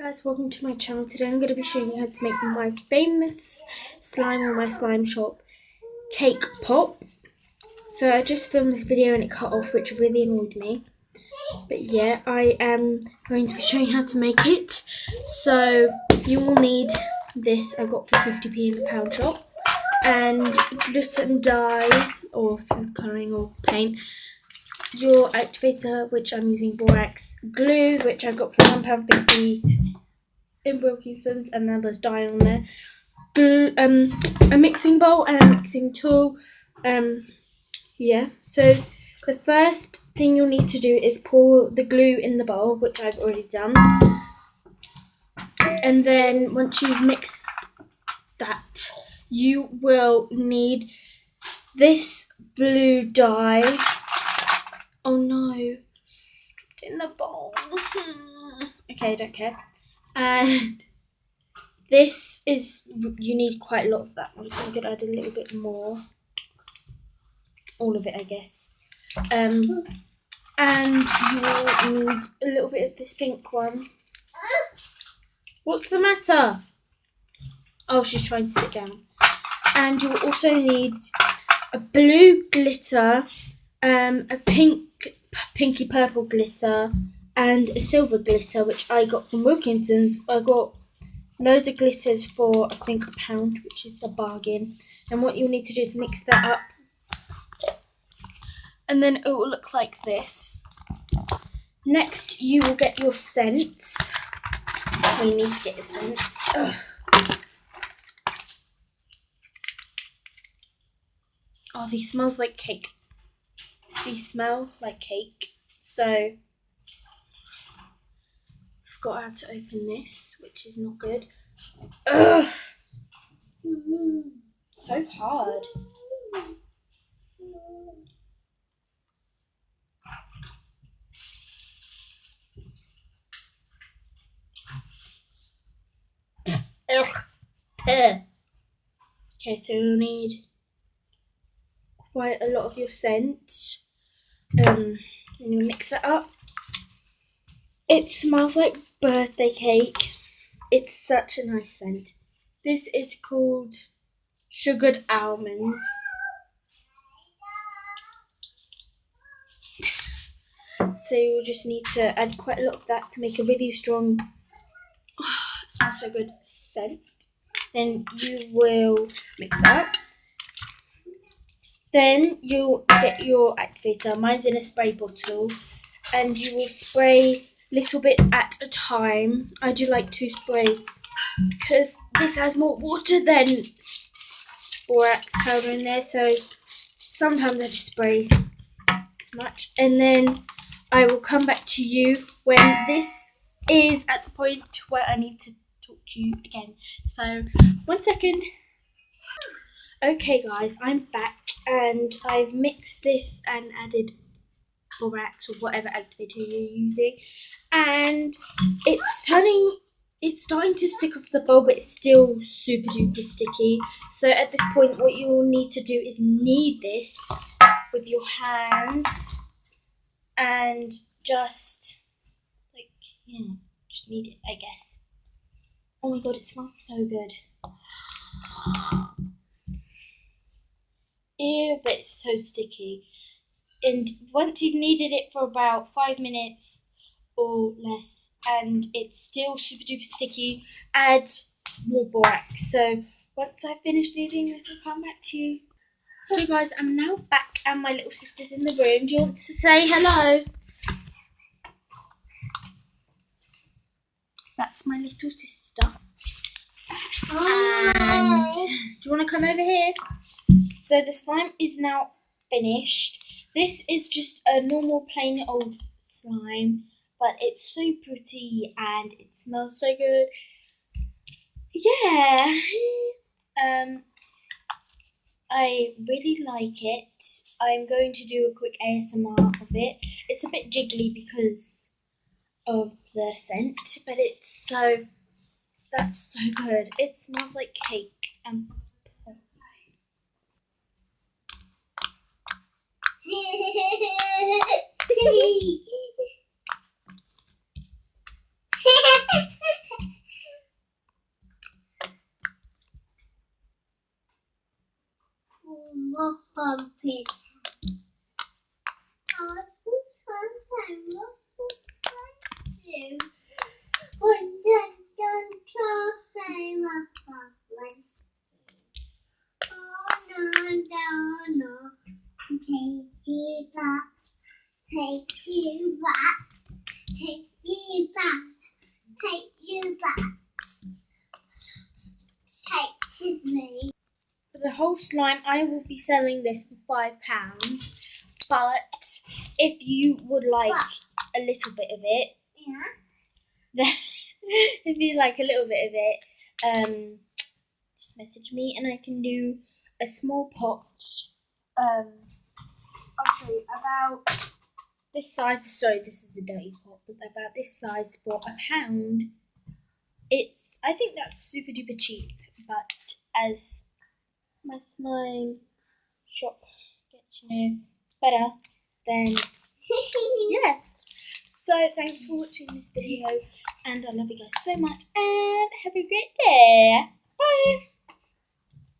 Guys, welcome to my channel. Today I'm going to be showing you how to make my famous slime or my slime shop cake pop. So I just filmed this video and it cut off, which really annoyed me. But yeah, I am going to be showing you how to make it. So you will need this. I got for 50p in the pound shop. And glitter and dye or food colouring or paint. Your activator, which I'm using borax. Glue, which I got for £1.50 in Wilkinson's, and now there's dye on there. A mixing bowl and a mixing tool. Yeah. So the first thing you'll need to do is pour the glue in the bowl, which I've already done. And then once you've mixed that, you will need this blue dye. Oh no, it's in the bowl. Okay, don't care. And this is, you need quite a lot of that one, so I'm going to add a little bit more. All of it, I guess. And you will need a little bit of this pink one. What's the matter? Oh, she's trying to sit down. And you will also need a blue glitter, a pinky purple glitter, and a silver glitter, which I got from Wilkinson's. I got loads of glitters for I think £1, which is a bargain. And what you'll need to do is mix that up, and then it will look like this. Next, you will get your scents. Well, you need to get your scents. Ugh. Oh, these smells like cake. These smell like cake. So, I forgot how to open this, which is not good. Ugh. So hard. Ugh. Okay, so you'll need quite a lot of your scent. And you'll mix it up. It smells like birthday cake. It's such a nice scent. This is called Sugared Almonds. So you'll just need to add quite a lot of that to make a really strong, it smells so good, scent. Then you will mix that up. Then you'll get your activator. Mine's in a spray bottle. And you will spray little bits at a time. I do like 2 sprays because this has more water than borax powder in there. So sometimes I just spray as much. And then I will come back to you when this is at the point where I need to talk to you again. So 1 second. Okay guys, I'm back and I've mixed this and added borax or whatever activator you're using, and it's starting to stick off the bowl, but it's still super duper sticky. So at this point what you will need to do is knead this with your hands and just just knead it, I guess. Oh my god, it smells so good. Ew, but it's so sticky. And once you've kneaded it for about 5 minutes or less and it's still super duper sticky, add more borax. So once I've finished kneading this, I'll come back to you. So guys, I'm now back and my little sister's in the room. Do you want to say hello? That's my little sister. And do you want to come over here? So the slime is now finished. This is just a normal plain old slime, but it's so pretty and it smells so good. Yeah. I really like it. I'm going to do a quick ASMR of it. It's a bit jiggly because of the scent, but that's so good. It smells like cake and slime, I will be selling this for £5. But if you would like a little bit of it, then if you like a little bit of it, just message me and I can do a small pot. I'll show you about this size. Sorry, this is a dirty pot, but about this size for £1. I think that's super duper cheap, but as my slime shop gets better, then yes. So thanks for watching this video, and I love you guys so much, and have a great day. Bye.